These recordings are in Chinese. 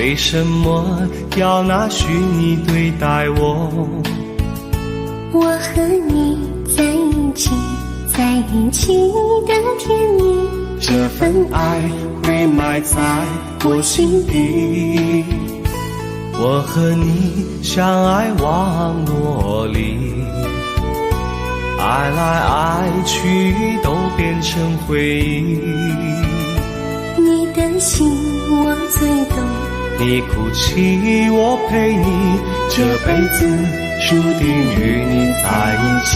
为什么要拿虚拟对待我？我和你在一起，在一起的甜蜜，这份爱会埋在我心底。我和你相爱网络里，爱来爱去都变成回忆。你的心我最懂，你哭泣我陪你，这辈子注定与你在一起。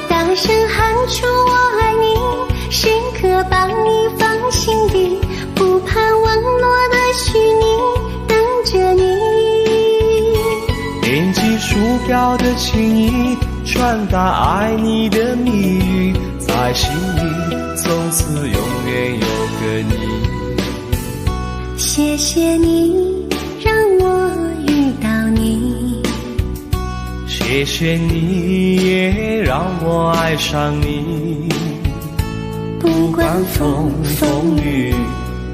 大声喊出我爱你，时刻把你放心底，不怕网络的虚拟，等着你。点击鼠标的情意，传达爱你的蜜语，在心里从此永远有个你。谢谢你让我遇到你，谢谢你也让我爱上你。不管风风雨，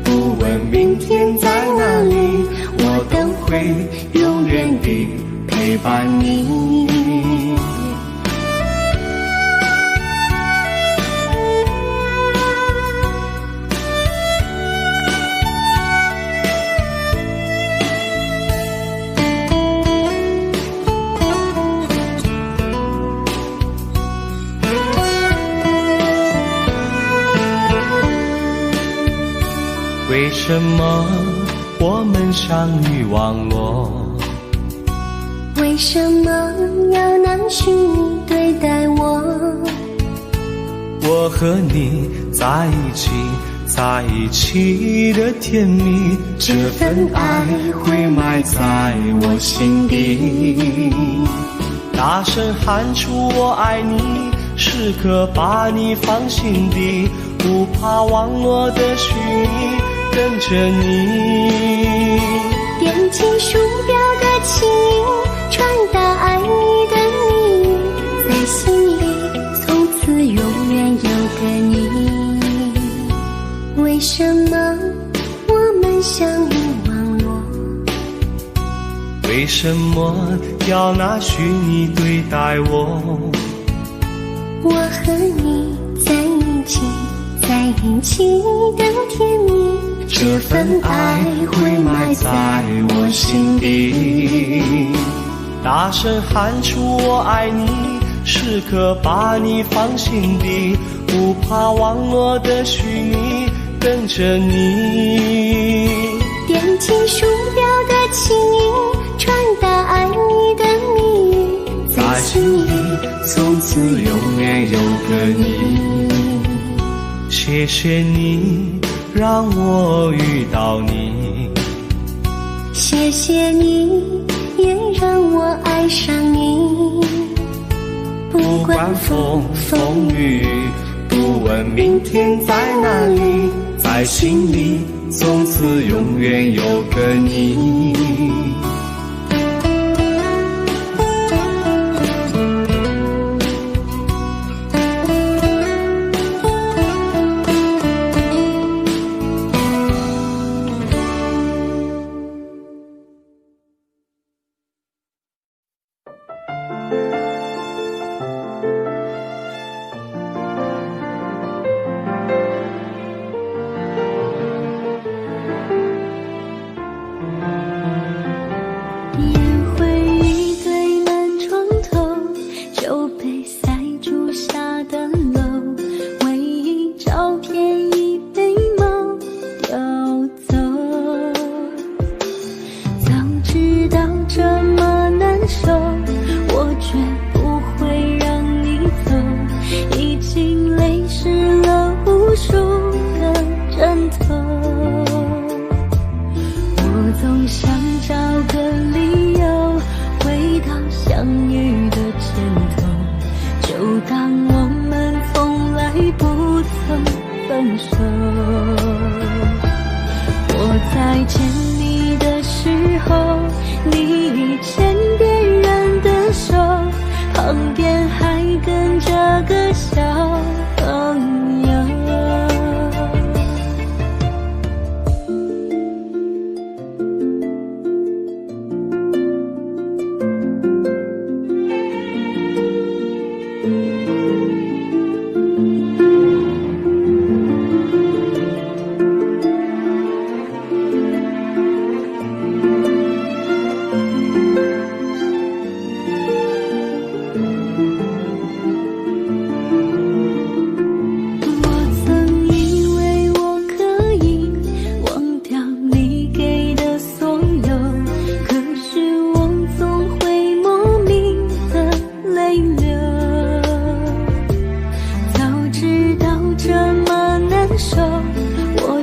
不问明天在哪里，我都会永远地陪伴你。为什么我们相遇网络？为什么要拿虚拟对待我？我和你在一起，在一起的甜蜜，这份爱会埋在我心底。大声喊出我爱你，时刻把你放心底，不怕网络的虚拟，跟着你。点击鼠标的情意，传达爱你的蜜语，在心里从此永远有个你。为什么我们相遇网络？为什么要拿虚拟对待我？我和你在一起，在一起的甜蜜，这份爱会埋在我心底。大声喊出我爱你，时刻把你放心底，不怕网络的虚拟，跟着你。点击鼠标的情意，传达爱你的蜜语，在心里从此永远有个你。谢谢你让我遇到你，谢谢你也让我爱上你。不管风风雨，不问明天在哪里，在心里从此永远有个你。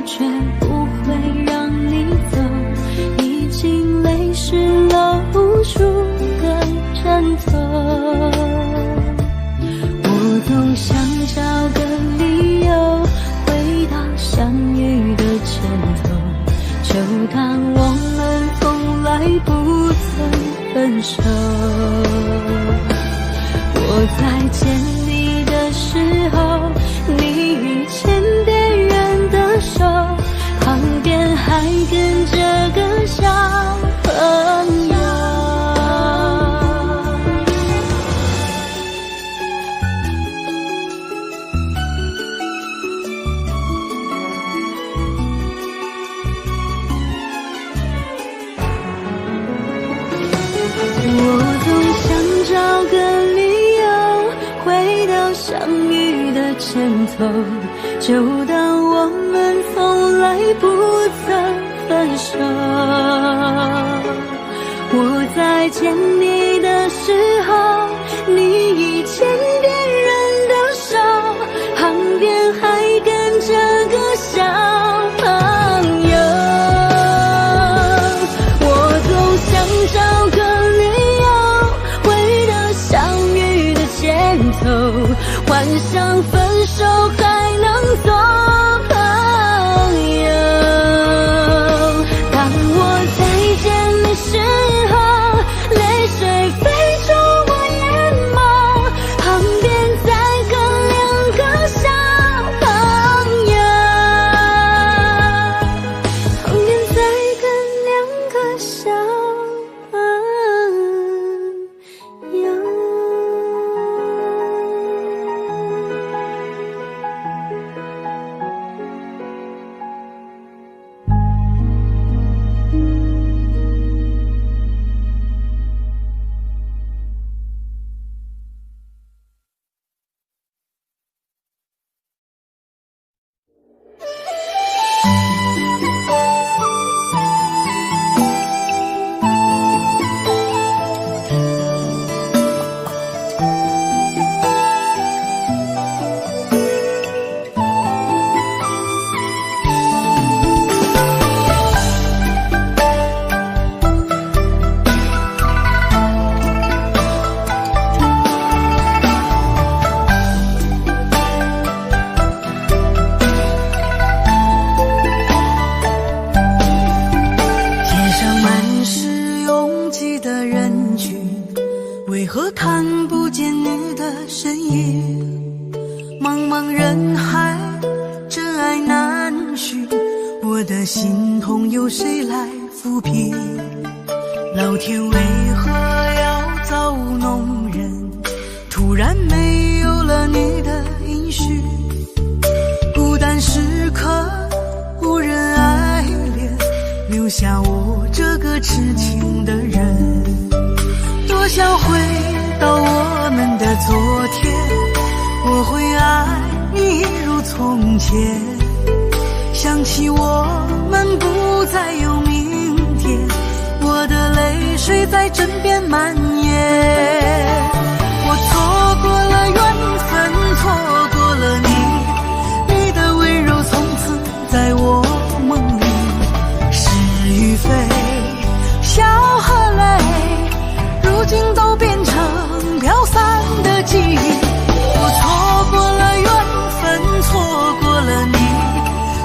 却不会让你走，已经泪湿了无数个枕头。我总想找个理由回到相遇的前头，就当我们从来不曾分手。我在见你的时候，你已牵别人的手，旁边还跟着个小朋友。我总想找个理由回到相遇的前头，就当我们从来不曾分手。我在见你的时候，你已牵别人的手，旁边还跟着个小朋友。我总想找个理由回到相遇的前头，幻想分手还能做朋友。当我再见你时候，泪水飞出我眼眸，旁边再跟两个小朋友，旁边再跟两个小朋友。为何看不见你的身影？茫茫人海，真爱难寻，我的心痛有谁来抚平？老天为何要造物弄人？突然没有了你的音讯，孤单时刻无人爱怜，留下我这个痴情的人。多想回到我们的昨天，我会爱你如从前。想起我们不再有明天，我的泪水在枕边蔓延。我错过了缘分，错过了你，你的温柔从此在我梦里。是与非，笑和泪，如今都变成飘散的记忆。我错过了缘分，错过了你，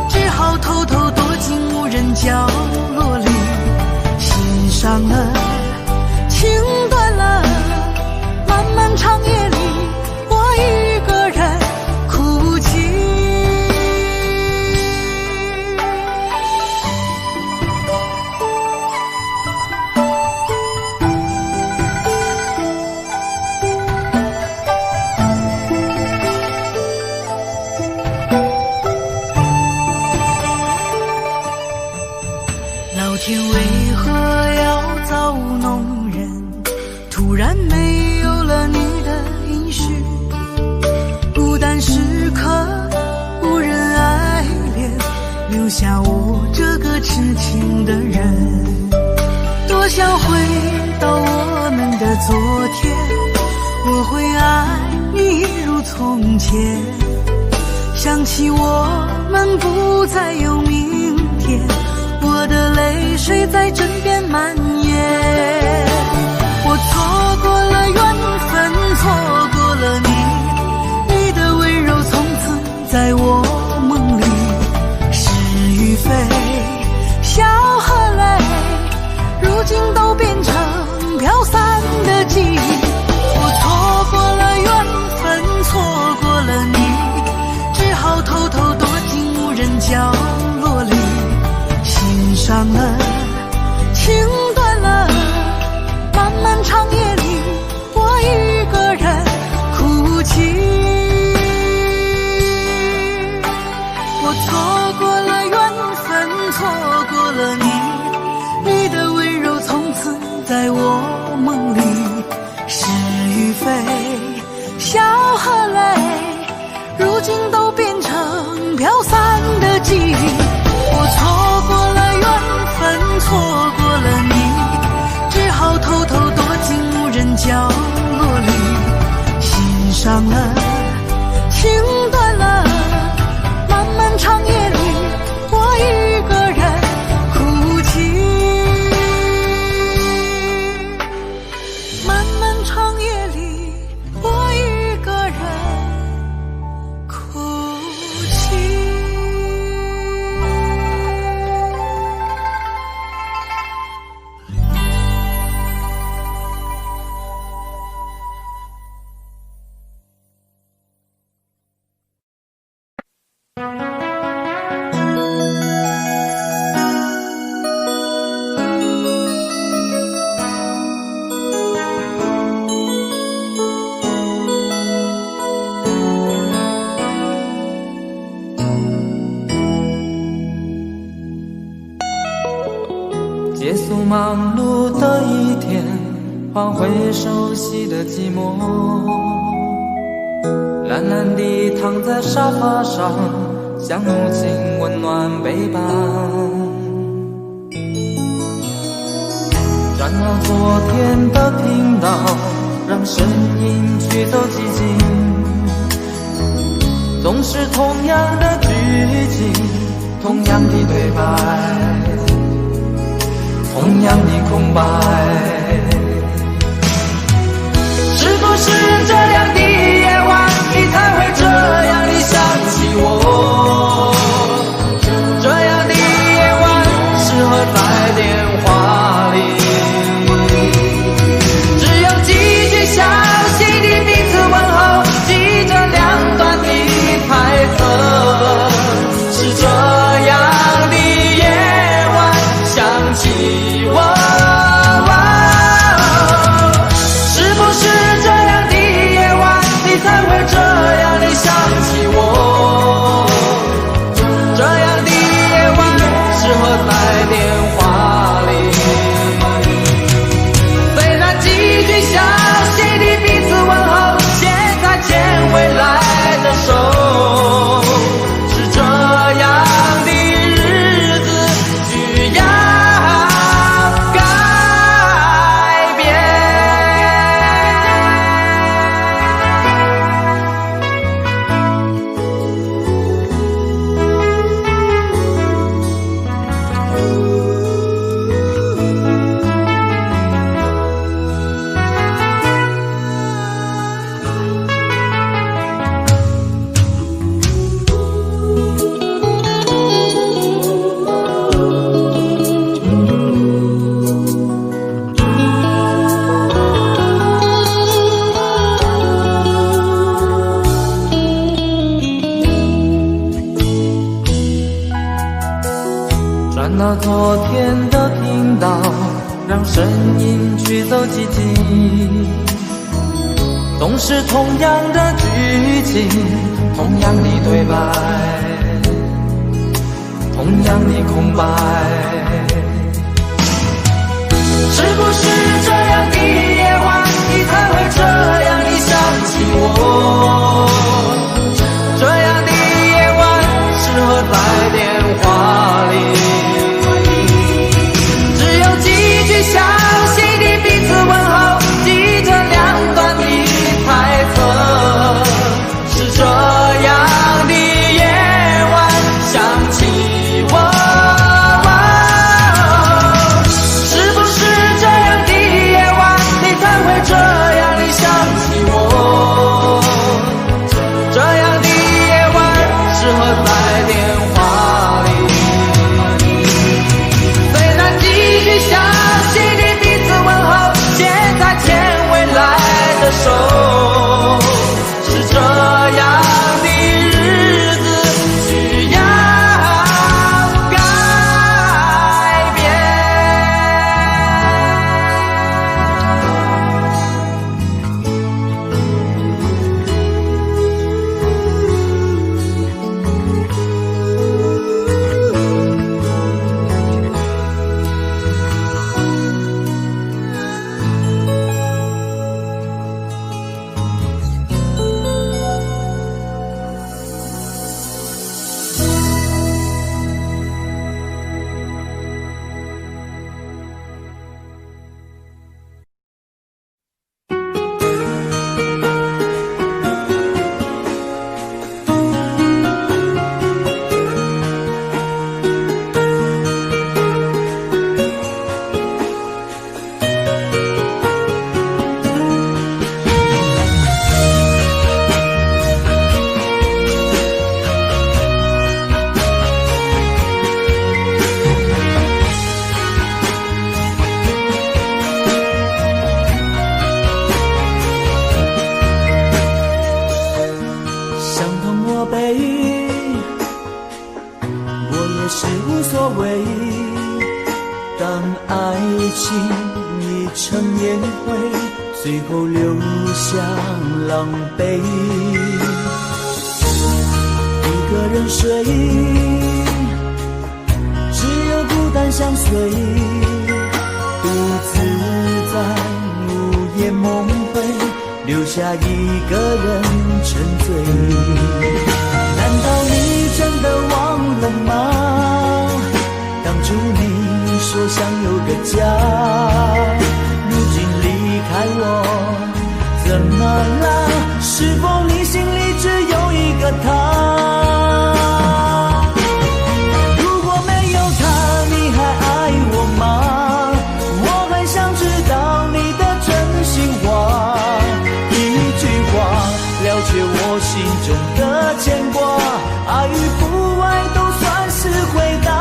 只好偷偷躲进无人角落里。心伤了，情断了，漫漫长夜里，我一个人哭泣。老天为何要造物弄人？突然没有了你的音讯，孤单时刻无人爱怜，留下我这个痴情的人。多想回到我们的昨天，我会爱你如从前。想起我们不再有明天，我的泪水在枕边蔓延。我错过了缘分，错过了你，你的温柔从此在我梦里。是与非，笑和泪，如今都变成飘散的记忆。我错过了缘分，错过了你，只好偷偷躲进无人角落里。心伤了，情断了，漫漫长夜里，我一个人哭泣。我错过了缘分，错过了你，你的温柔从此在我梦里。是与非，笑和泪，如今都变成飘散的记忆。我错过了缘分，错过了你，只好偷偷躲进无人角落里。心伤了，情断了，漫漫长夜里，我一个人哭泣。漫漫长夜里，我一个人哭泣。结束忙碌的一天，换回熟悉的寂寞，懒懒地躺在沙发上，像母亲温暖背伴。转到昨天的频道，让声音驱走寂静，总是同样的剧情，同样的对白，同样的空白。是不是这样的夜晚，你才会这样的想起我？这样的夜晚适合在电话里，只有几句小心的彼此问候，记着两段的台词。是这样的夜晚想起我。转到昨天的频道，让声音驱走寂静，总是同样的剧情，同样的对白，同样的空白。是不是这样的夜晚，你才会这样的想起我？这样的夜晚适合在电话里，只有几句小心的彼此问候，记着两段的台词。是这样的夜当爱情已成烟灰，最后留下狼狈。一个人睡，只有孤单相随，独自在午夜梦回，留下一个人沉醉。难道你真的忘了吗？当初你说想有个家，如今离开我，怎么了？是否你心里只有一个他？如果没有他，你还爱我吗？我很想知道你的真心话，一句话了却我心中的牵挂，爱与不爱都算是回答。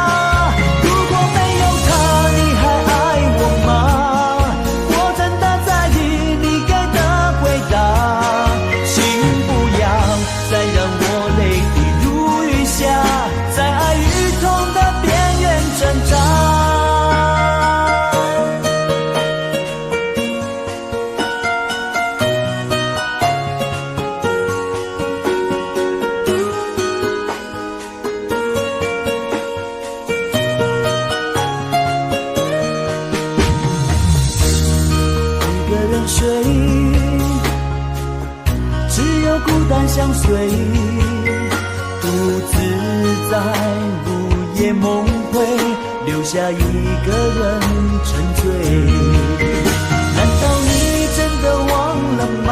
相随，独自在午夜梦回，留下一个人沉醉。难道你真的忘了吗？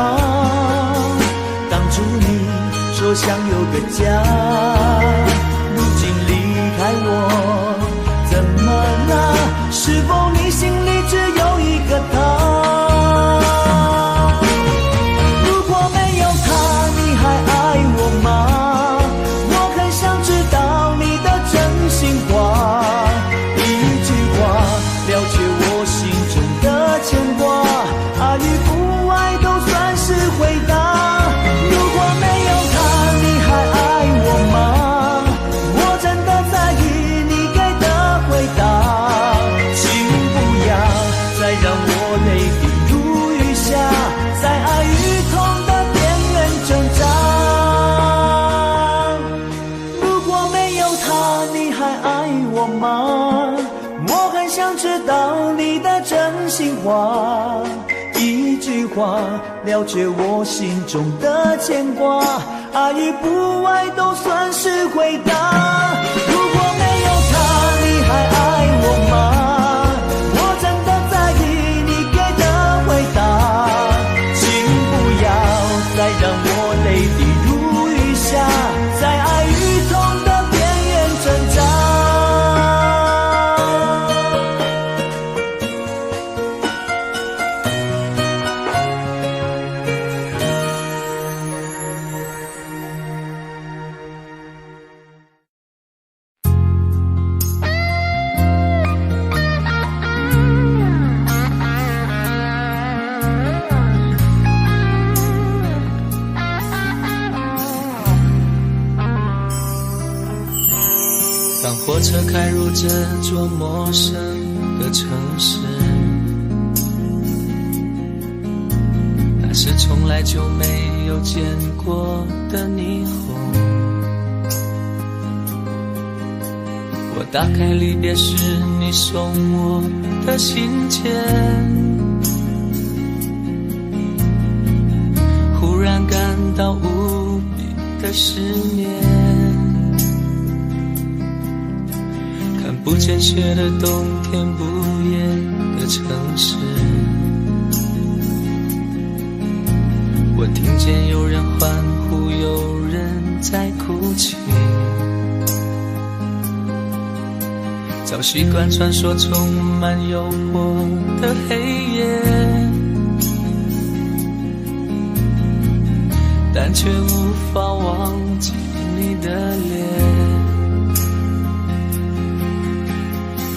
当初你说想有个家，如今离开我，怎么了？是否你心里只有一个他？话一句话了却我心中的牵挂，爱与不爱都算是回答。如果没有他，你还爱我吗？我真的在意你给的回答，请不要再让我泪滴如雨下，在爱与痛的边缘挣扎。火车开入这座陌生的城市，那是从来就没有见过的霓虹。我打开离别时你送我的信件，忽然感到无比的失眠。不见雪的冬天，不夜的城市，我听见有人欢呼，有人在哭泣，早习惯穿梭充满诱惑的黑夜，但却无法忘记你的脸。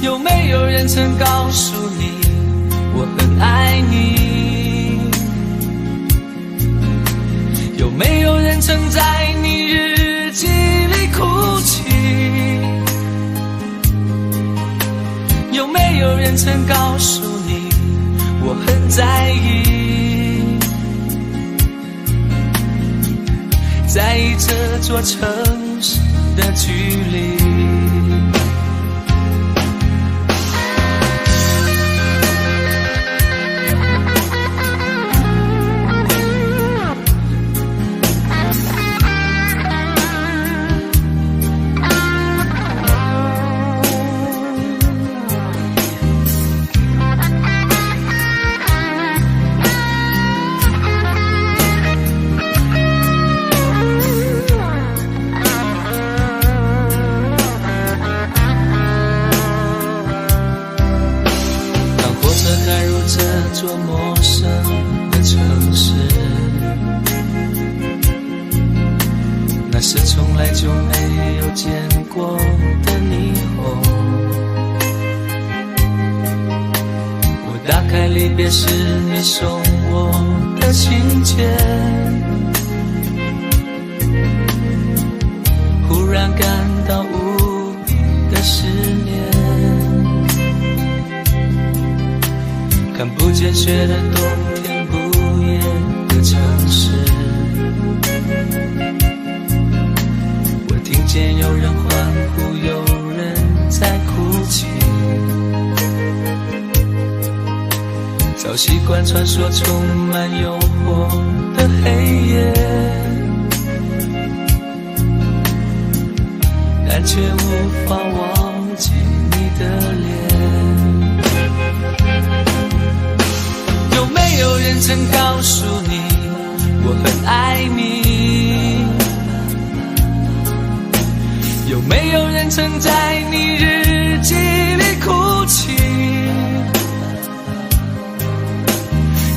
有没有人曾告诉你我很爱你？有没有人曾在你日记里哭泣？有没有人曾告诉你我很在意，在意这座城市的距离。这座陌生的城市，那是从来就没有见过的霓虹。我打开离别时你送我的信件，忽然感到无比的思念。看不见雪的冬天，不夜的城市，我听见有人欢呼，有人在哭泣，早习惯穿梭充满诱惑的黑夜，但却无法忘记你的脸。有没有人曾告诉你我很爱你？有没有人曾在你日记里哭泣？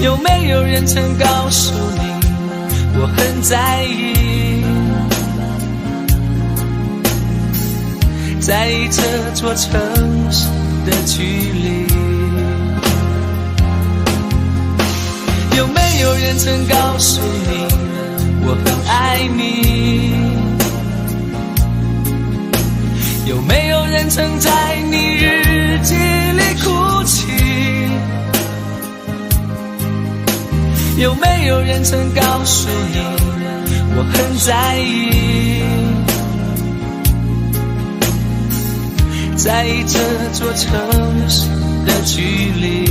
有没有人曾告诉你我很在意？在意这座城市的距离。有没有人曾告诉你我很爱你？有没有人曾在你日记里哭泣？有没有人曾告诉你我很在意？在意这座城市的距离。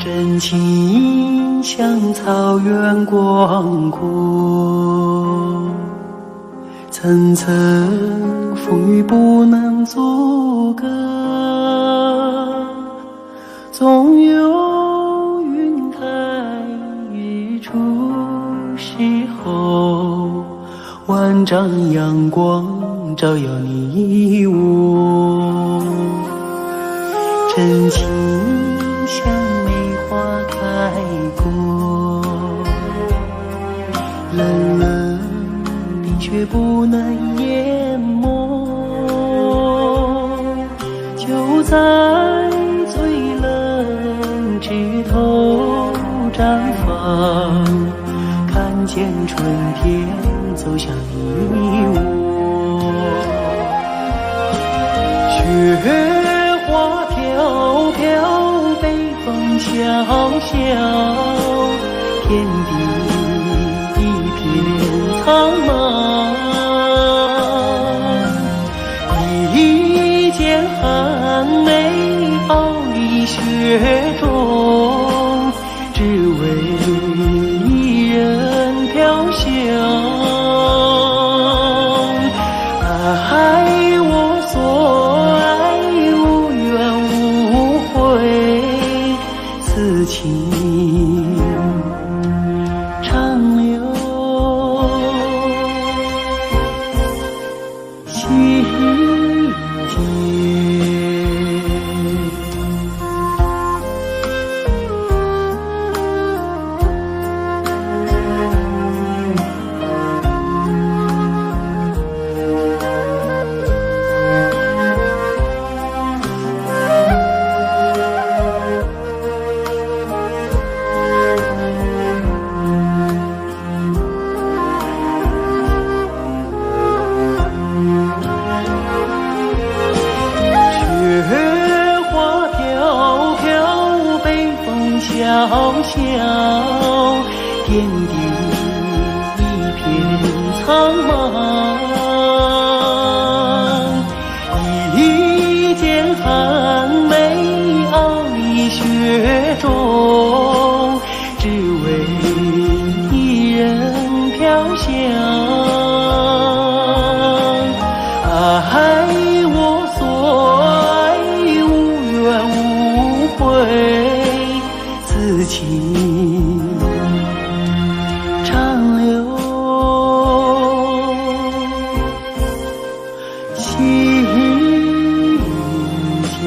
真情像草原广阔，层层风雨不能阻隔，总有云开日出时候，万丈阳光照耀你我，真情像梅花开过，冷冷冰雪不能淹没，就在最冷枝头绽放，看见春天走向你我。雪花飘飘，北风萧萧，天地一片苍茫，一剪寒梅傲立雪中，只为一人飘香。爱我所爱，无怨无悔，此情长留心间。萧萧，天地一片苍茫，一剪寒梅傲立雪中，只为一人飘香。爱我所爱，无怨无悔，此情长留心间。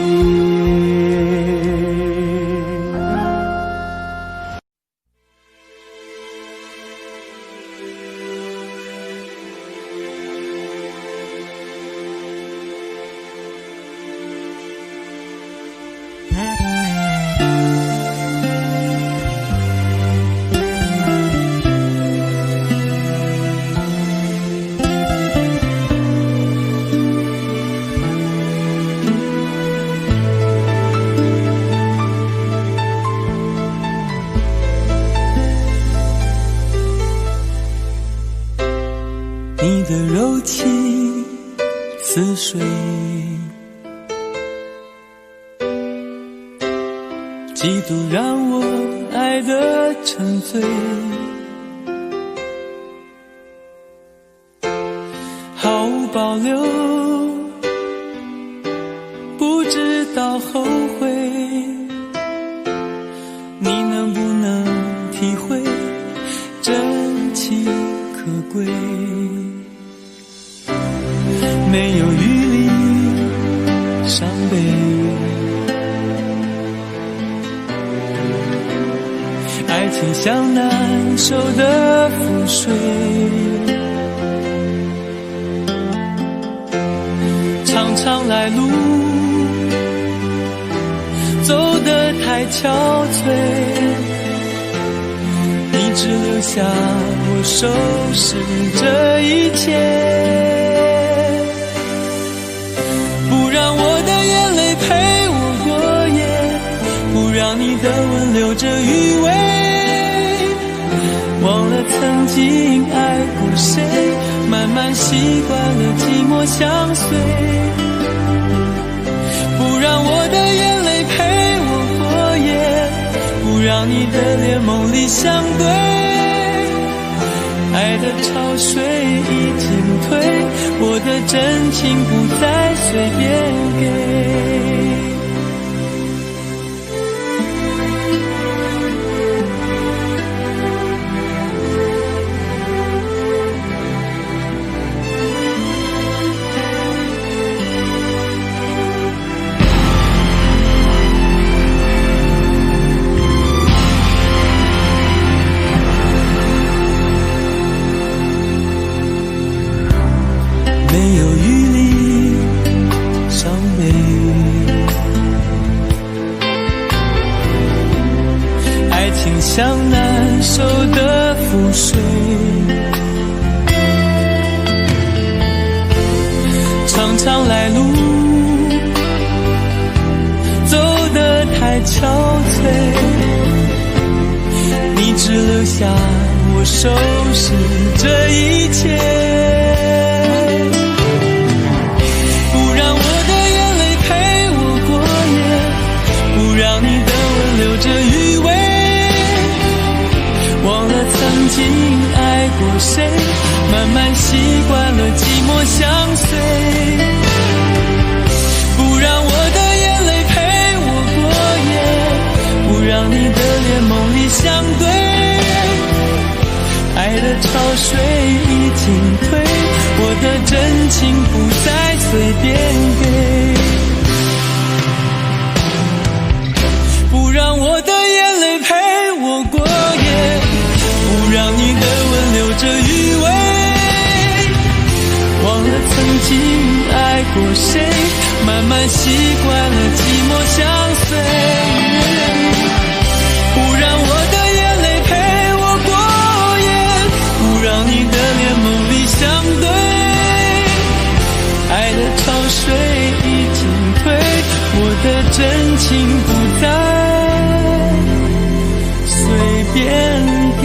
你的柔情似水，几度让我爱得沉醉，毫无保留，不知道后悔。你能不能体会真情可贵？没有余力伤悲，爱情像难收的覆水，长长来路走得太憔悴，你只留下我收拾这一切，不让我的眼泪陪我过夜，不让你的吻留着余味，忘了曾经爱过谁，慢慢习惯了寂寞相随，不让我的眼泪陪我过夜，不让你的脸梦里相对，爱的潮水已经退，我的真情不再随便给。漫长来路，走得太憔悴，你只留下我收拾这一切，不让我的眼泪陪我过夜，不让你的吻留着余味，忘了曾经爱过谁，慢慢习惯了寂寞相随，不让我的眼泪陪我过夜，不让你的脸梦里相对，爱的潮水已经退，我的真情不再随便给，不让我的眼泪陪我过夜，不让你的吻留着余味，忘了曾经爱过谁，慢慢习惯了寂寞相随，不让我的眼泪陪我过夜，不让你的脸梦里相对，爱的潮水已经退，我的真情不再随便给。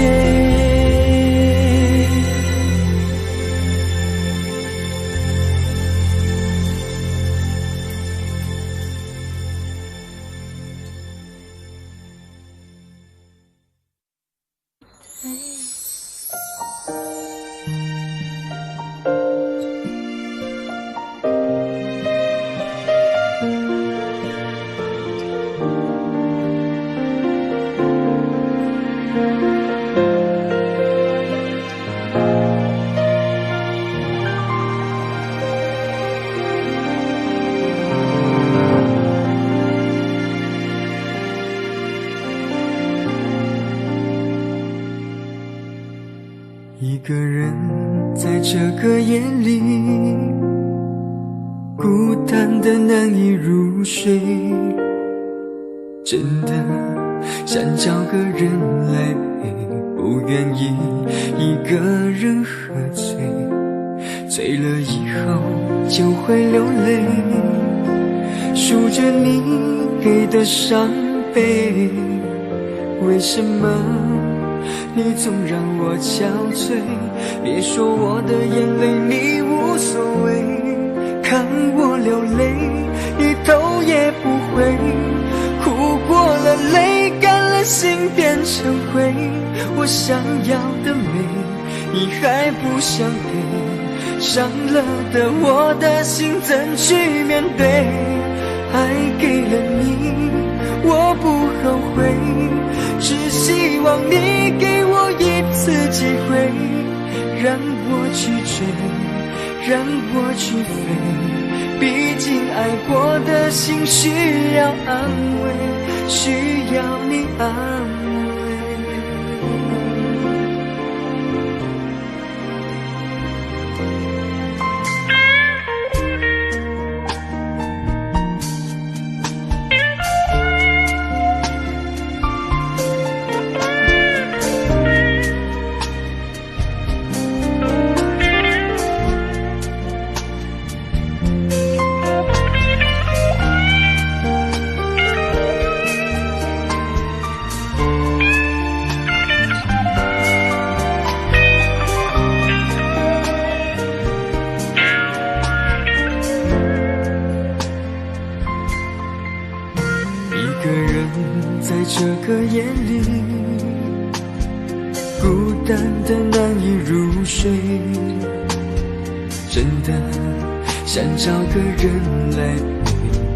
一个人在这个夜里，孤单的难以入睡，真的想找个人来陪，不愿意一个人喝醉，醉了以后就会流泪，数着你给的伤悲，为什么你总让我憔悴，别说我的眼泪你无所谓，看我流泪一头也不回，哭过了泪干了心变成灰，我想要的美你还不想给，伤了的我的心怎去面对，爱给了你我不后悔，只希望你给我一次机会，让我去追，让我去飞，毕竟爱过的心需要安慰，需要你安慰。一个人在这个夜里，孤单的难以入睡，真的想找个人来陪，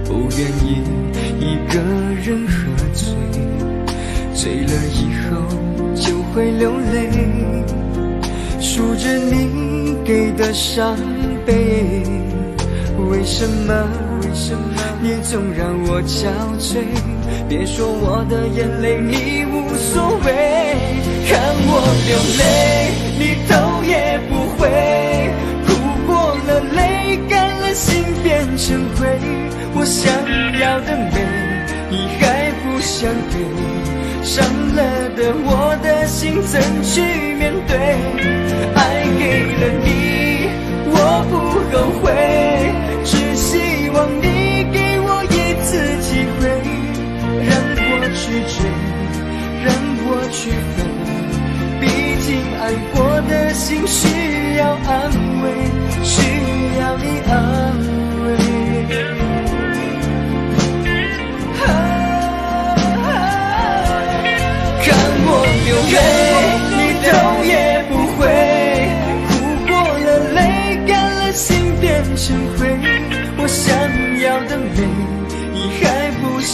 不愿意一个人喝醉，醉了以后就会流泪，数着你给的伤悲，为什么你总让我憔悴，别说我的眼泪你无所谓，看我流泪你头也不回，哭过了泪干了心变成灰，我想要的美你还不想给，伤了的我的心怎去面对，爱给了你我不后悔，只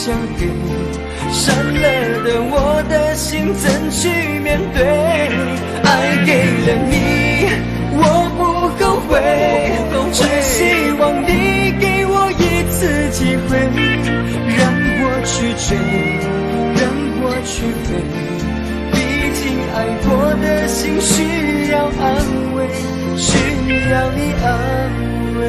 相给，善了的我的心怎去面对？爱给了你，我不后悔，只希望你给我一次机会，让我去追，让我去飞。毕竟爱过的心需要安慰，需要你安慰。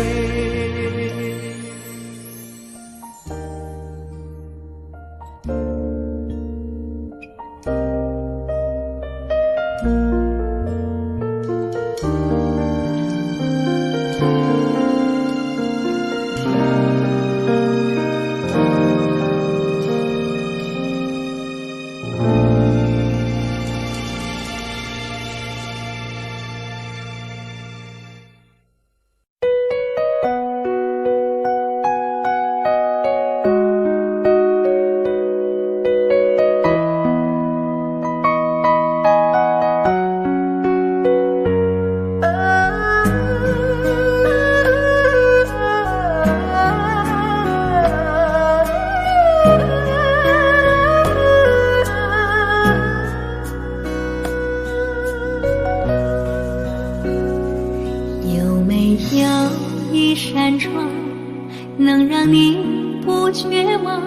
能让你不绝望，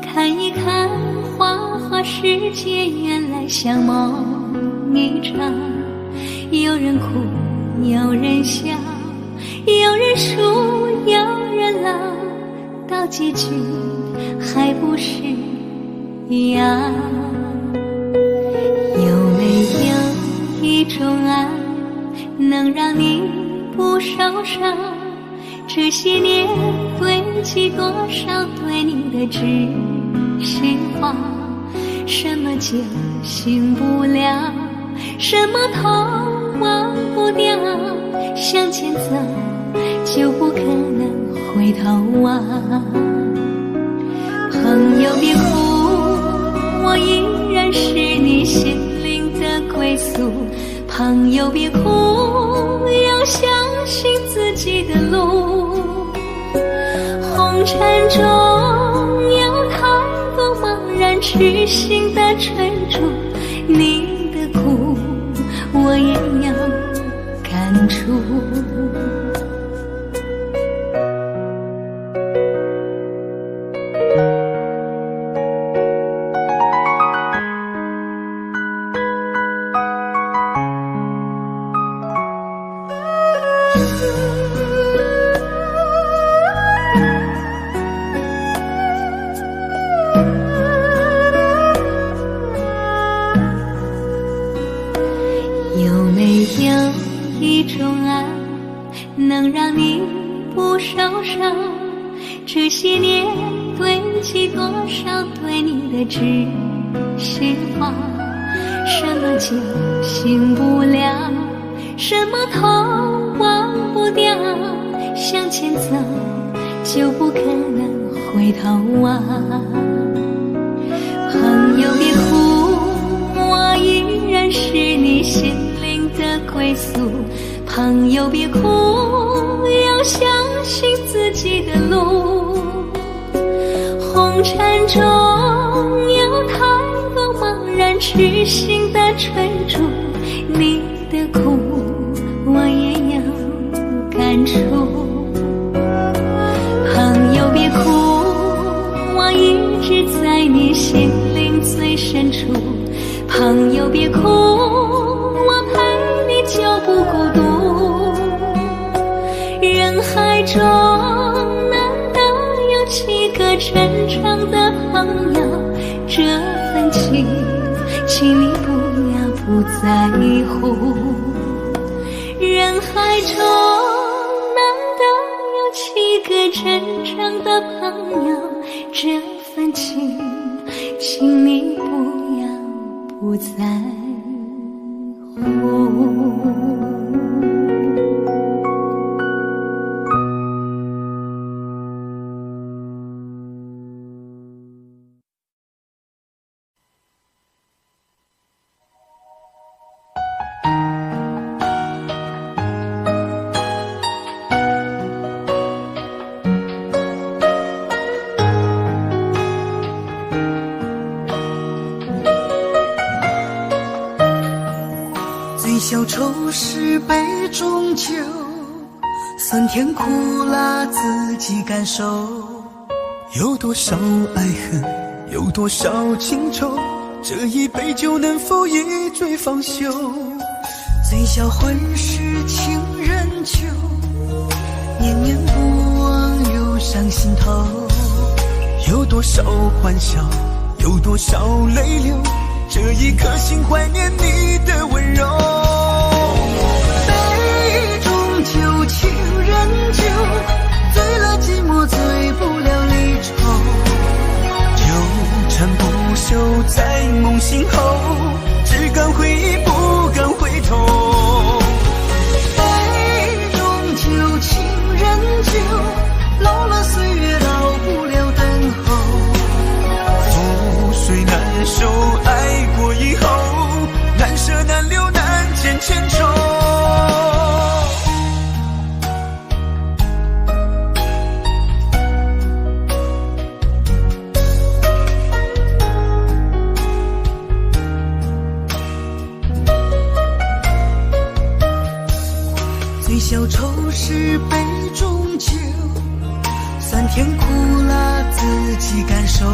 看一看花花世界，原来像梦一场。有人哭，有人笑，有人输，有人老，到结局还不是一样。有没有一种爱，能让你不受伤？这些年堆积多少对你的知心话，什么酒醒不了，什么痛忘不掉，向前走就不可能回头望。朋友别哭，我依然是你心灵的归宿。朋友别哭，要相信自己的路。红尘中有太多茫然痴心的追逐，你的苦我也有感触。有没有一种爱，能让你不受伤？这些年堆积多少对你的知心话，什么酒醒不了，什么痛忘不掉，向前走就不可能回头望。朋友别哭，我依然是你心灵的归宿。朋友别哭，要相信自己的路。红尘中有太多茫然痴心的追逐，你的苦我也有感触。朋友别哭，我一直在你心灵最深处。朋友别哭，我陪你就不孤独。人海中难道有几个真正的朋友？这份情，请你不要不在乎。人海中难道有几个真正的朋友？这份情，请你不要不在乎。愁是杯中酒，酸甜苦辣自己感受。有多少爱恨，有多少情愁，这一杯酒能否一醉方休？醉消魂是情人酒，念念不忘忧伤心头。有多少欢笑，有多少泪流，这一颗心怀念你的温柔。杯中酒，情人酒，醉了寂寞，醉不了离愁。纠缠不休在梦醒后，只敢回忆不敢回头。杯中酒，情人酒，老了岁月老不了等候。覆水难收，爱过以后，难舍难留难见千愁。醉消愁是杯中酒，酸甜苦辣自己感受。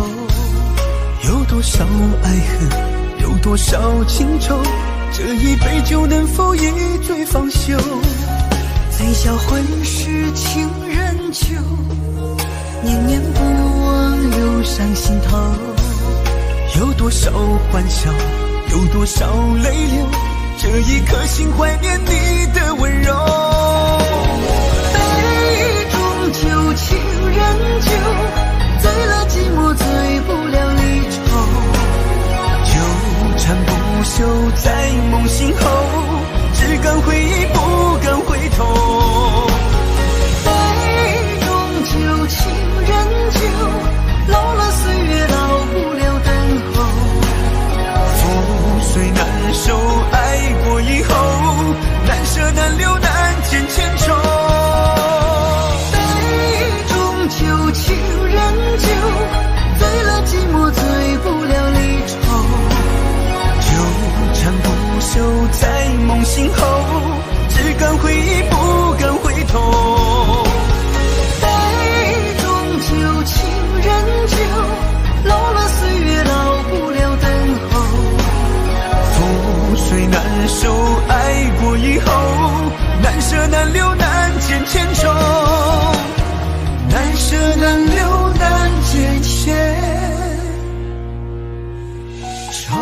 有多少爱恨，有多少情愁，这一杯酒能否一醉方休？醉消魂是情人酒，念念不忘忧伤心头。有多少欢笑，有多少泪流，这一颗心怀念你的温柔。杯中酒，情人酒，醉了寂寞，醉不了离愁。纠缠不休在梦醒后，只敢回忆不敢回头。杯中酒，情人酒，老了岁月老不了等候。覆水难收，爱过以后，难舍难留难见千愁。杯中酒，情人酒，醉了寂寞，醉不了离愁。纠缠不休在梦醒后，只敢回忆不敢回头。杯中酒，情人酒，老了岁月老不了等候。覆水难收，爱过以后，难舍难留难见千愁。难舍难留难见千愁。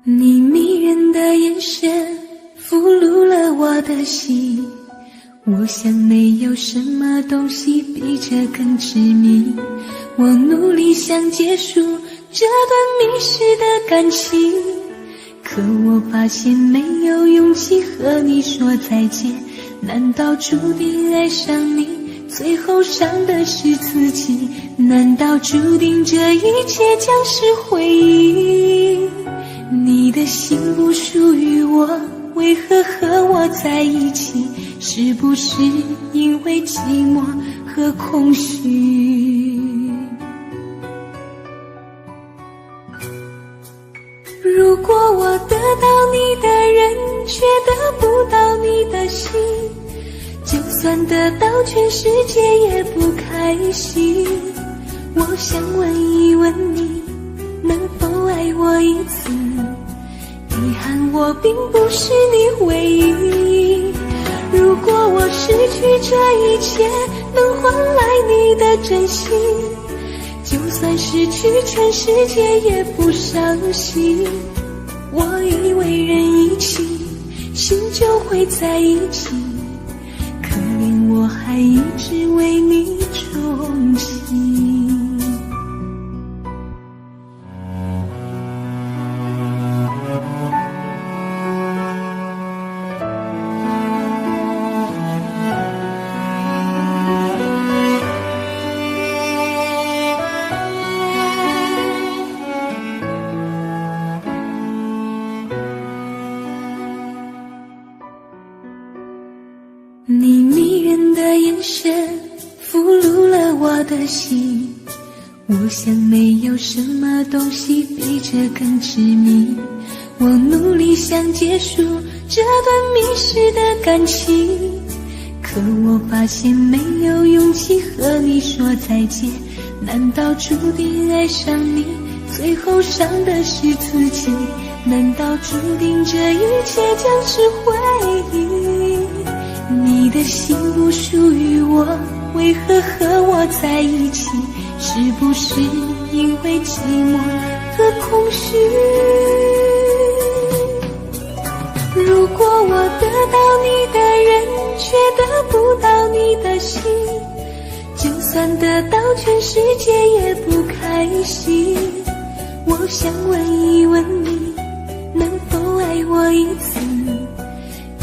你迷人的眼神俘虏了我的心，我想没有什么东西比这更致命。我努力想结束这段迷失的感情，可我发现没有勇气和你说再见。难道注定爱上你，最后伤的是自己？难道注定这一切将是回忆？你的心不属于我，为何和我在一起？是不是因为寂寞和空虚？如果我得到你的人，却得不到你的心，就算得到全世界也不开心。我想问一问你，能否爱我一次？给遗憾我并不是你唯一。如果我失去这一切能换来你的真心，就算失去全世界也不伤心。我以为人一起，心就会在一起，可怜我还一直为你憧憬。你迷人的眼神俘虏了我的心，我想没有什么东西比这更执迷。我努力想结束这段迷失的感情，可我发现没有勇气和你说再见。难道注定爱上你，最后伤的是自己？难道注定这一切将是回忆？你的心不属于我，为何和我在一起？是不是因为寂寞和空虚？如果我得到你的人，却得不到你的心，就算得到全世界也不开心。我想问一问你，能否爱我一次？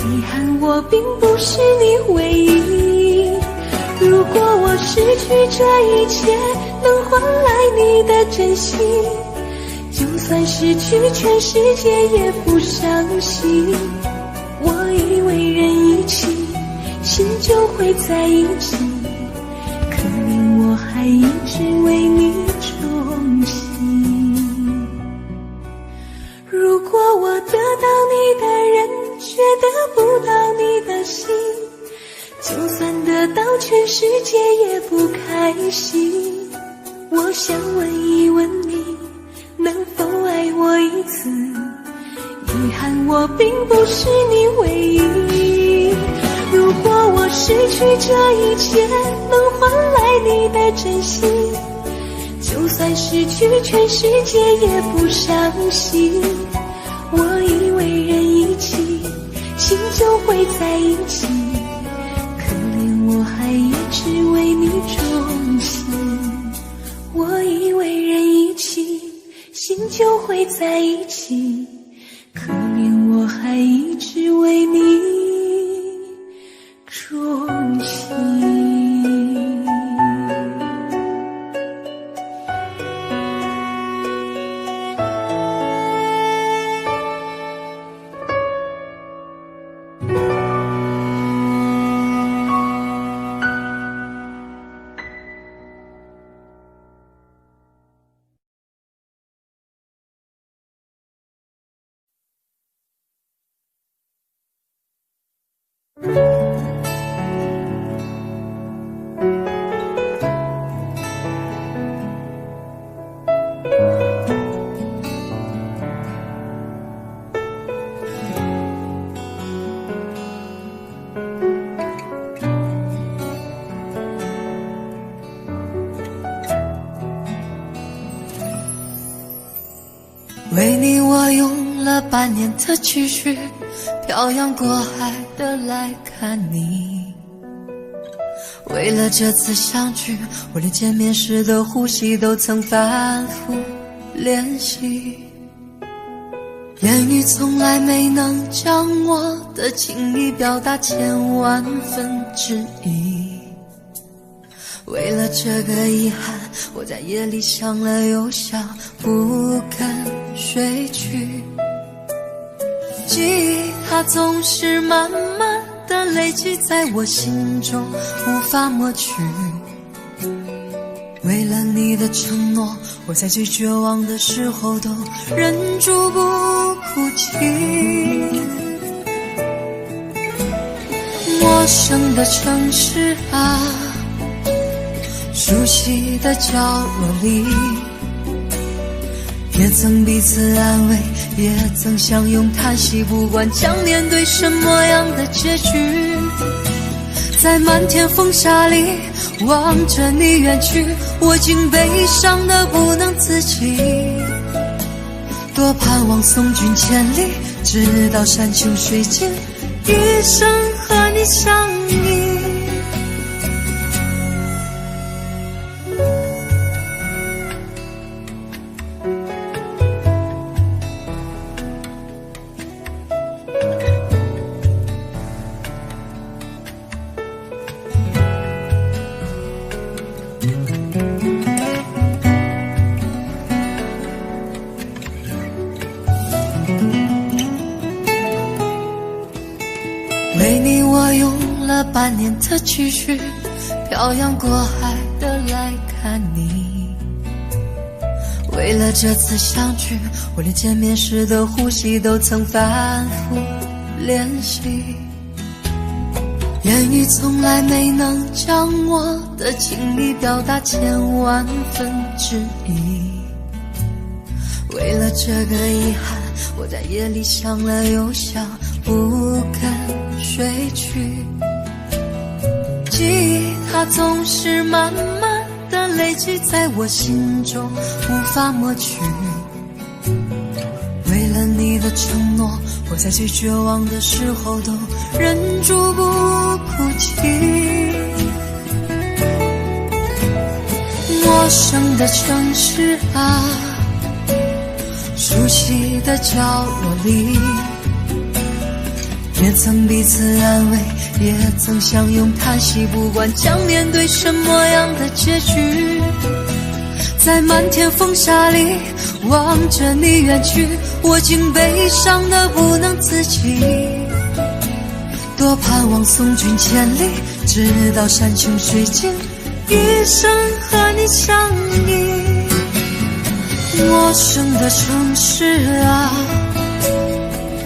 遗憾我并不是你唯一。如果我失去这一切能换来你的真心，就算失去全世界也不伤心。我以为人一起，心就会在一起，可怜我还一直为你憧憬。如果我得到你的人，却得不到你的心，就算得到全世界也不开心。我想问一问你，能否爱我一次？遗憾我并不是你唯一。如果我失去这一切能换来你的真心，就算失去全世界也不伤心。我以为人一起，心就会在一起，可怜我还一直为你钟情。我以为人一起，心就会在一起，可怜我还一直为你钟情。为你我用了半年的积蓄，漂洋过海的来看你。为了这次相聚，我连见面时的呼吸都曾反复练习。言语从来没能将我的情意表达千万分之一。为了这个遗憾，我在夜里想了又想，不肯睡去。记忆它总是慢慢的累积在我心中，无法抹去。为了你的承诺，我在最绝望的时候都忍住不哭泣。陌生的城市啊，熟悉的角落里，也曾彼此安慰，也曾相拥叹息，不管将面对什么样的结局，在漫天风沙里望着你远去，我竟悲伤得不能自己，多盼望送君千里，直到山穷水尽，一生和你相依。为你我用了半年的积蓄，漂洋过海的来看你。为了这次相聚，我连见面时的呼吸都曾反复练习。言语从来没能将我的情意表达千万分之一。为了这个遗憾，我在夜里想了又想，不肯睡去。记忆它总是慢慢的累积在我心中，无法抹去。为了你的承诺，我在最绝望的时候都忍住不哭泣。陌生的城市啊，熟悉的角落里，也曾彼此安慰，也曾相拥叹息，不管将面对什么样的结局，在漫天风沙里望着你远去，我竟悲伤得不能自己，多盼望送君千里，直到山穷水尽，一生和你相依。陌生的城市啊，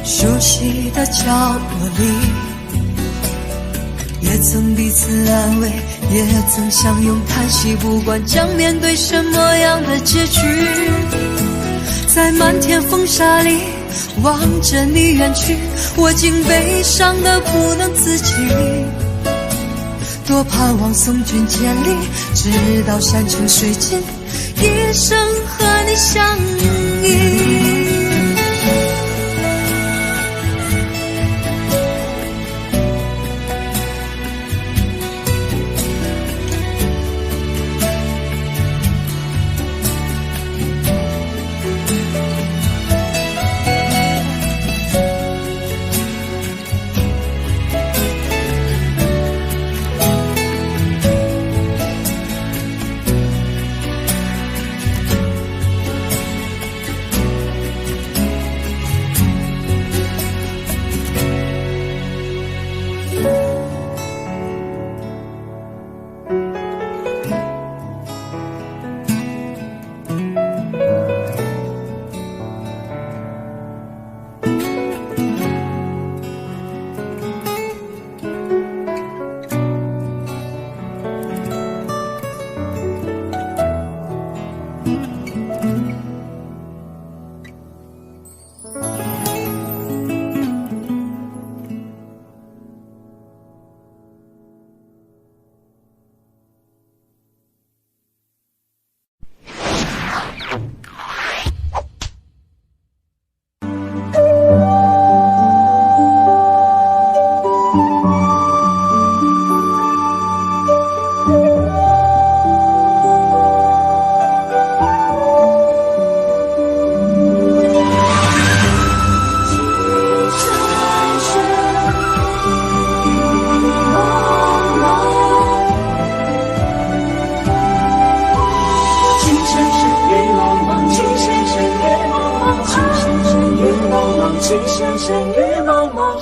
熟悉的角落里，也曾彼此安慰，也曾相拥叹息，不管将面对什么样的结局，在漫天风沙里望着你远去，我竟悲伤得不能自己，多盼望送君千里，直到山穷水尽，一生和你相依。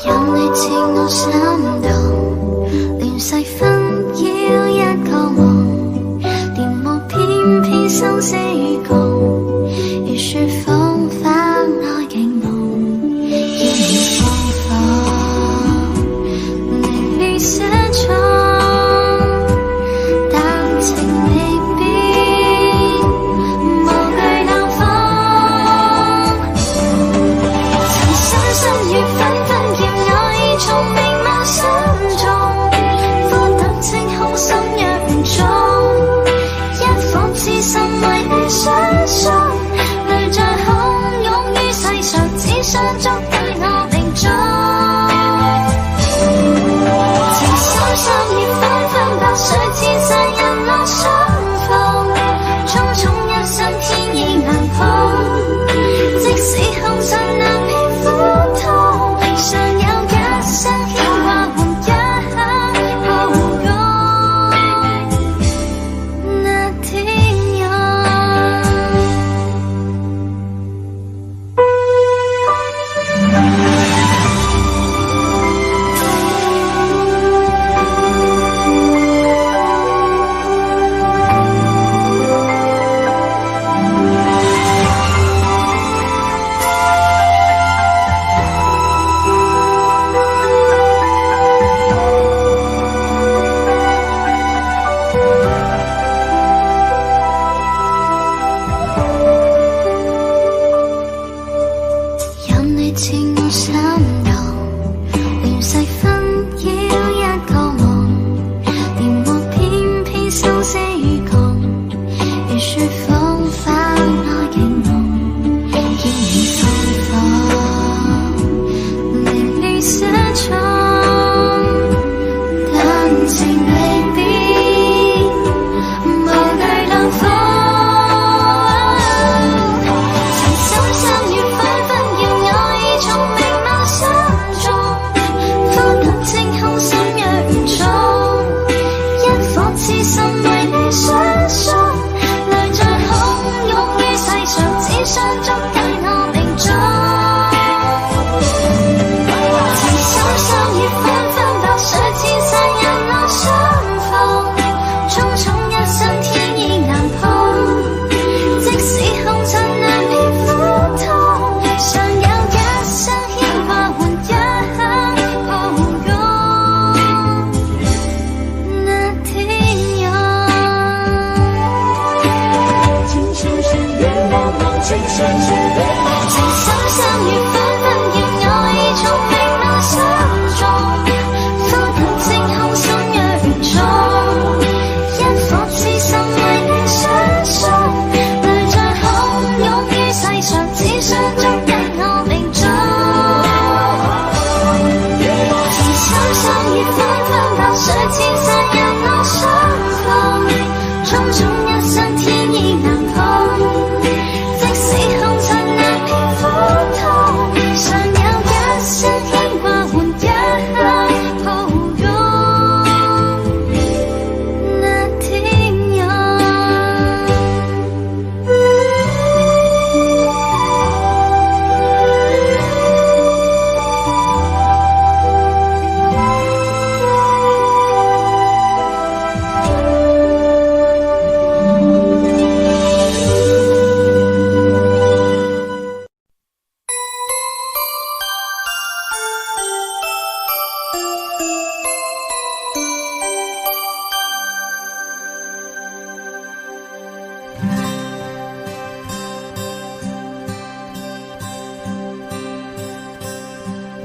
有你似我心動，連細分要一個夢，電幕偏偏生死與共，如說謊反愛景夢，要你方法令你寫錯，但情未變，無懼冷風。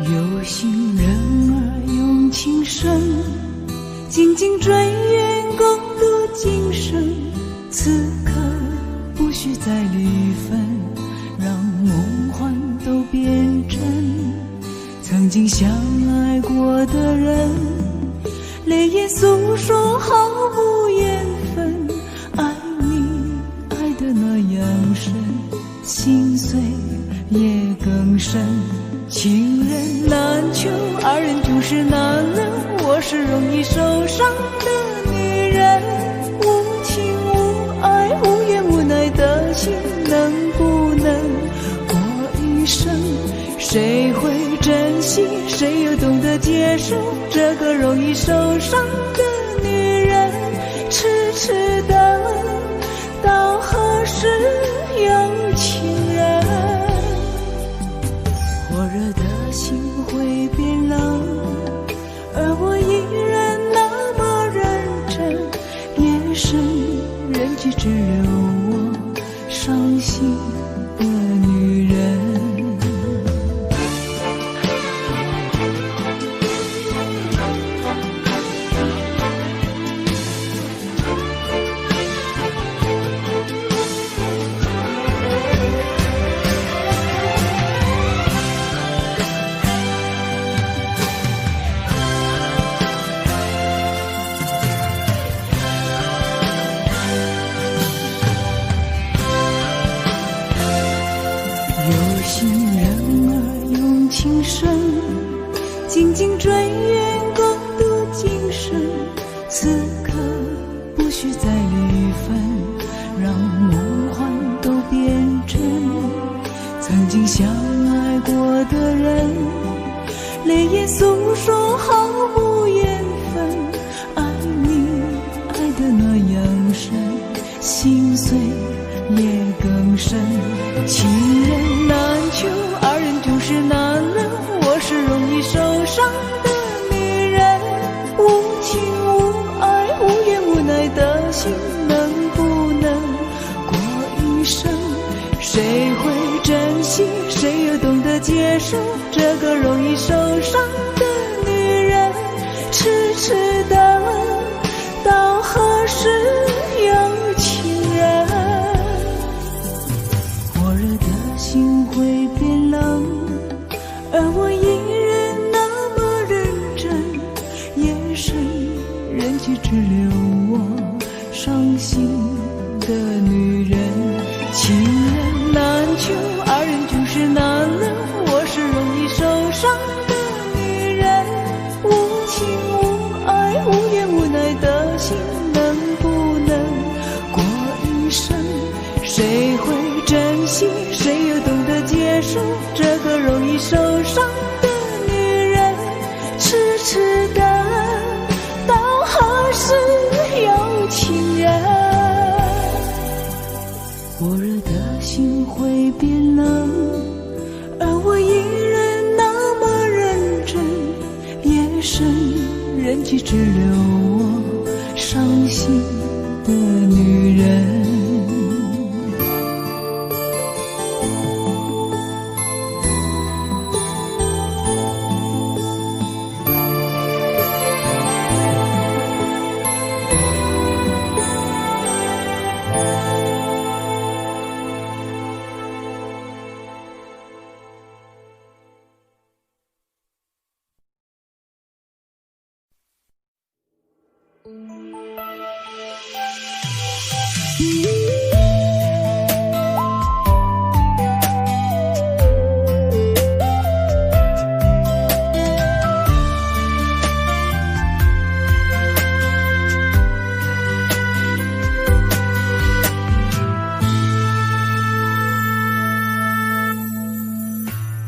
有心人儿用情深，紧紧追远共度今生。此刻不需再离分，让梦幻都变真。曾经相爱过的人，泪眼诉说毫无缘分。爱你爱得那样深，心碎也更深。情人难求，二人就是难能。我是容易受伤的女人，无情无爱无怨无奈的心，能不能过一生？谁会珍惜，谁又懂得接受这个容易受伤的女人？痴痴的到何时有情人？火热的心会变冷，而我依然那么认真。夜深人迹只有我伤心的女人。有心人儿用情深，紧紧追远共度今生。此刻不需再离分，让梦幻都变真。曾经相爱过的人，泪眼诉说毫无缘分。爱你爱得那样深，心碎也更深。情人难求，二人就是难能。我是容易受伤的女人，无情无爱无怨无奈的心，能不能过一生？谁会珍惜，谁又懂得接受这个容易受伤的女人？痴痴的到何时有情人？火热的心会变冷，而我依然那么认真。夜深人人气只留我伤心的女人。情人难求，二人就是难了，我是容易受伤的女人。无情无爱无怨无奈的心，能不能过一生？谁会珍惜，谁又懂得接受这个容易受伤的女人？痴痴的到何时有情人？火热的心会变冷，而我依然那么认真。夜深人气只留我伤心的女人。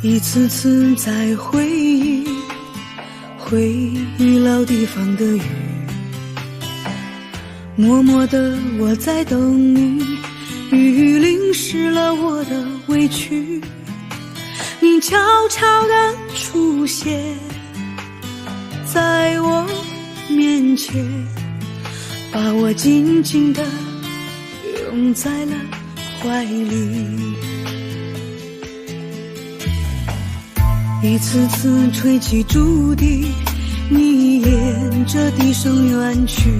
一次次在回忆老地方的雨，默默的我在等你，雨淋湿了我的委屈，你悄悄地出现在我面前，把我紧紧地拥在了怀里。一次次吹起竹笛，你沿着笛声远去，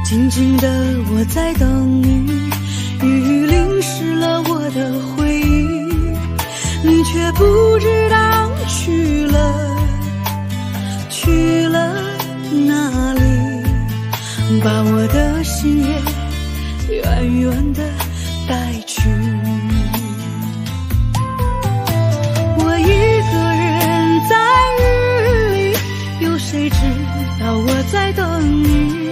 静静的我在等你，雨淋湿了我的回忆，你却不知道去了哪里，把我的心也远远的带去。一个人在雨里，有谁知道我在等你？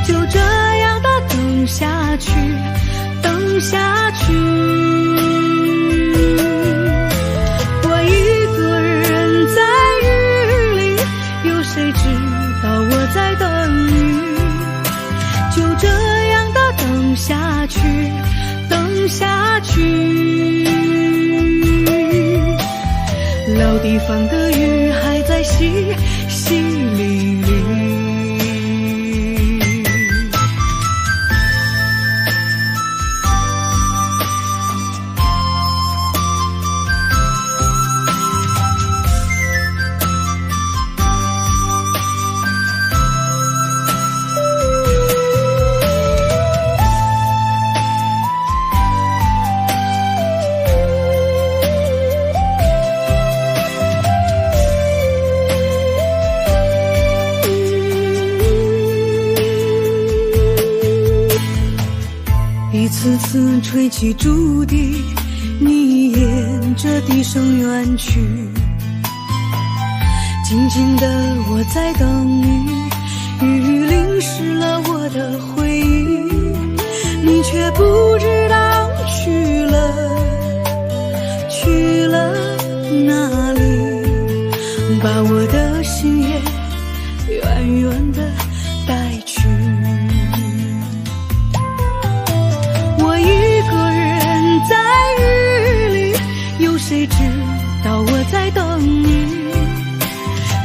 就这样的等下去，等下去。我一个人在雨里，有谁知道我在等你？就这样的等下去，等下去。老地方的雨还在淅淅沥沥。一次次吹起竹笛，你沿着笛声远去，静静的我在等你，雨淋湿了我的回忆，你却不知道去了哪里，把我的心也远远的带去。谁知道我在等你？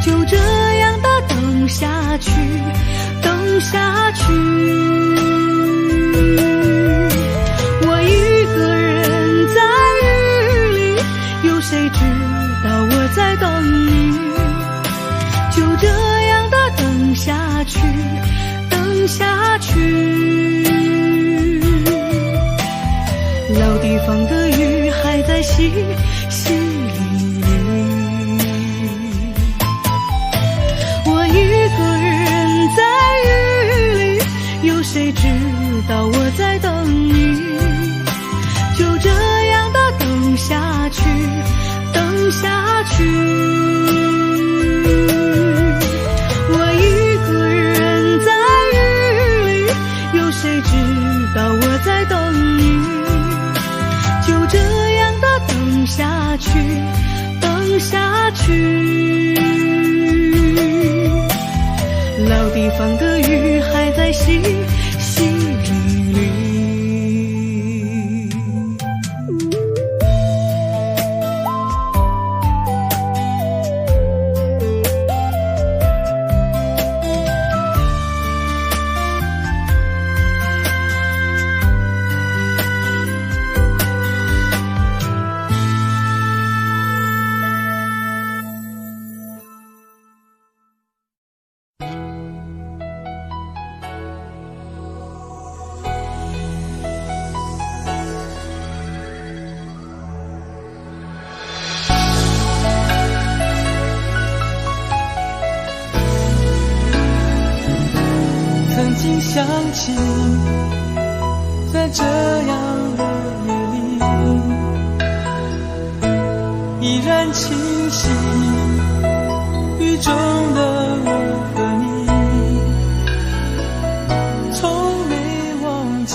就这样的等下去，等下去。我一个人在雨里，有谁知道我在等你？就这样的等下去，等下去。老地方的雨还在淅淅沥沥，我一道我在等你，就这样的等下去，等下去。我一个人在雨里，有谁知道我在等你，就这样的等下去，等下去。老地方的雨还在淅淅沥沥。曾经想起，在这样的夜里，依然清晰，雨中的我和你，从没忘记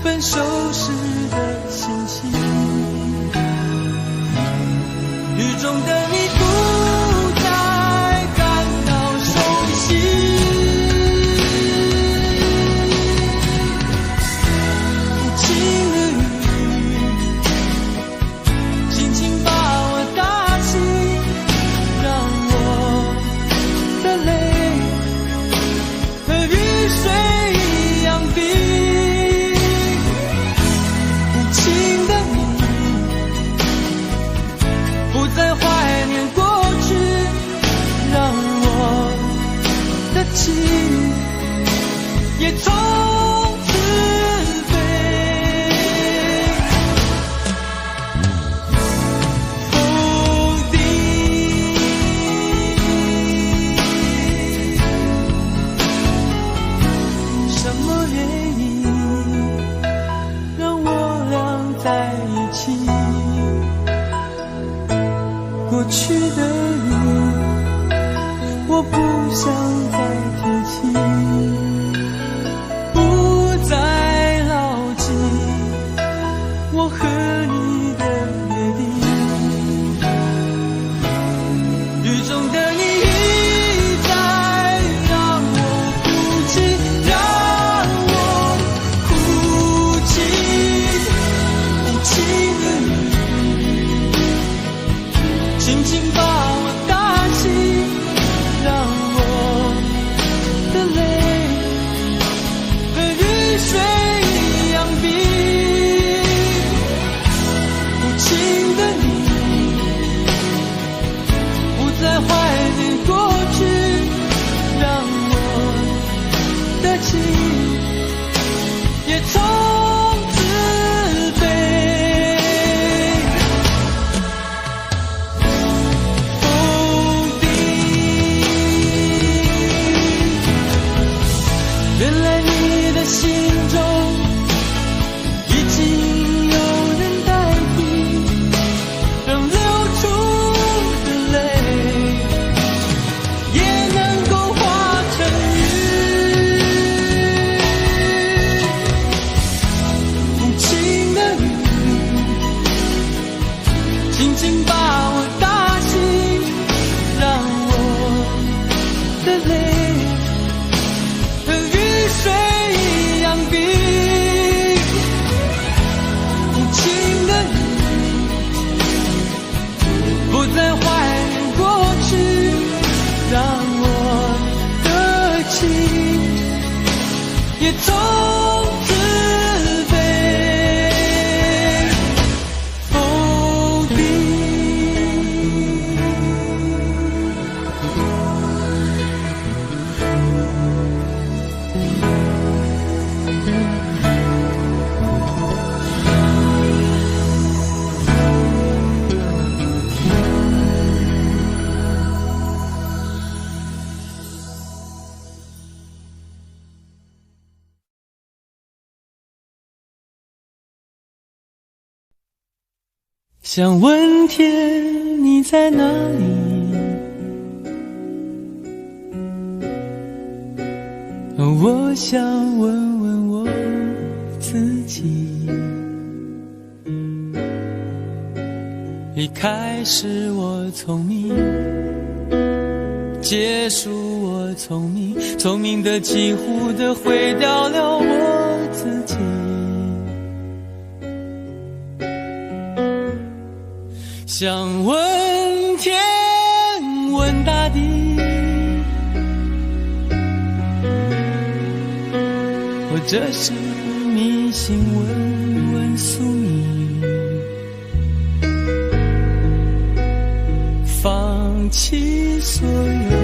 分手时的心情。雨中的你不再感到熟悉，也从此飞。否定什么原因让我俩在一起？过去的你，我不想再提起，不再牢记我和你的约定。雨中的你一再让我哭泣，让我哭泣，无情的你轻轻把我打醒，让我的泪和雨水一样冰。无情的你不再怀念过去，让我的情也从此飞。原来你的心中已经有人代替，让流出的泪也能够化成雨。无情的雨轻轻把我打醒，让我的泪和雨水一样冰。无情的你不再怀念过去，让我的情也从想问天你在哪里，我想问问我自己。一开始我聪明，结束我聪明，聪明的几乎的毁掉了我自己。想问天问大地，或者是迷信问问宿命，放弃所有，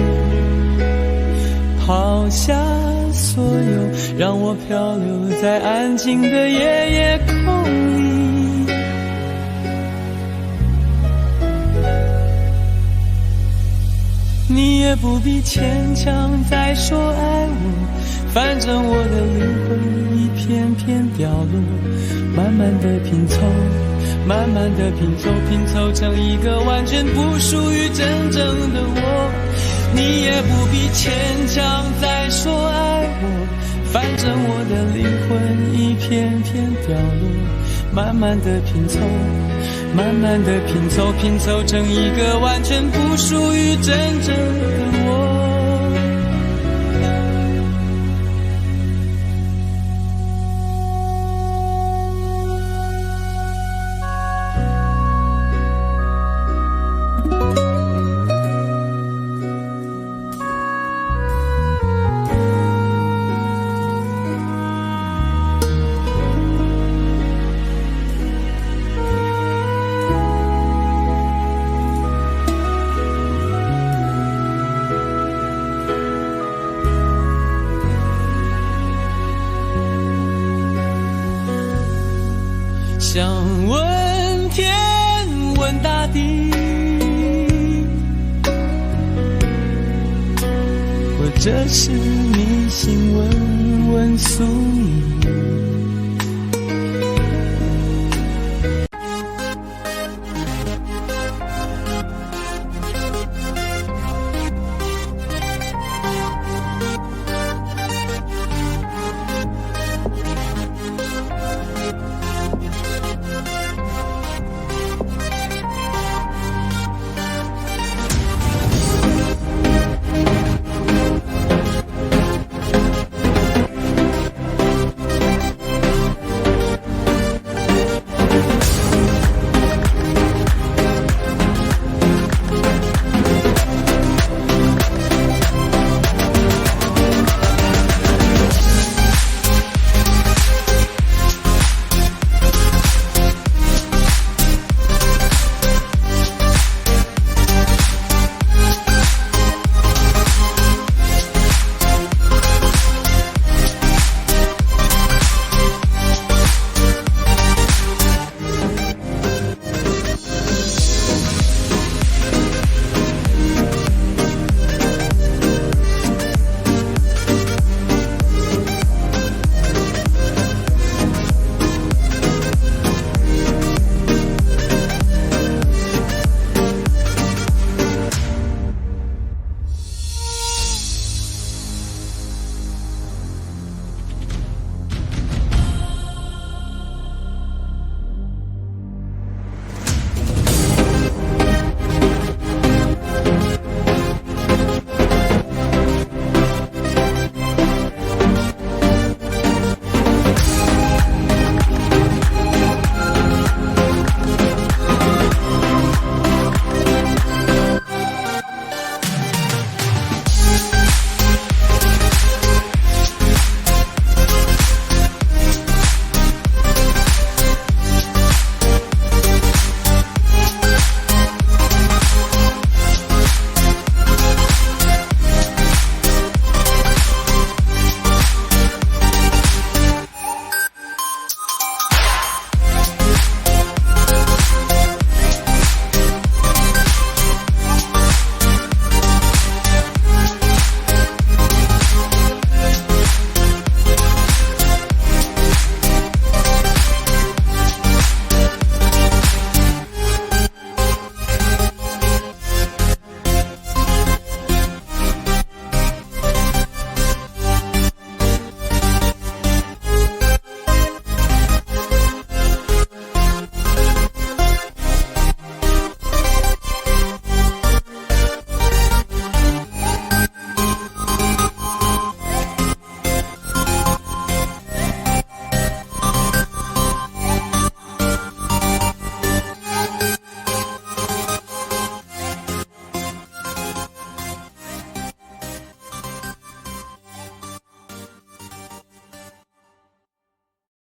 抛下所有，让我漂流在安静的夜夜空里。你也不必牵强再说爱我，反正我的灵魂一片片掉落，慢慢的拼凑，慢慢的拼凑，拼凑成一个完全不属于真正的我。你也不必牵强再说爱我，反正我的灵魂一片片掉落，慢慢的拼凑，慢慢的拼凑，拼凑成一个完全不属于真正的我。想问天问大地，或者是迷信问问宿命，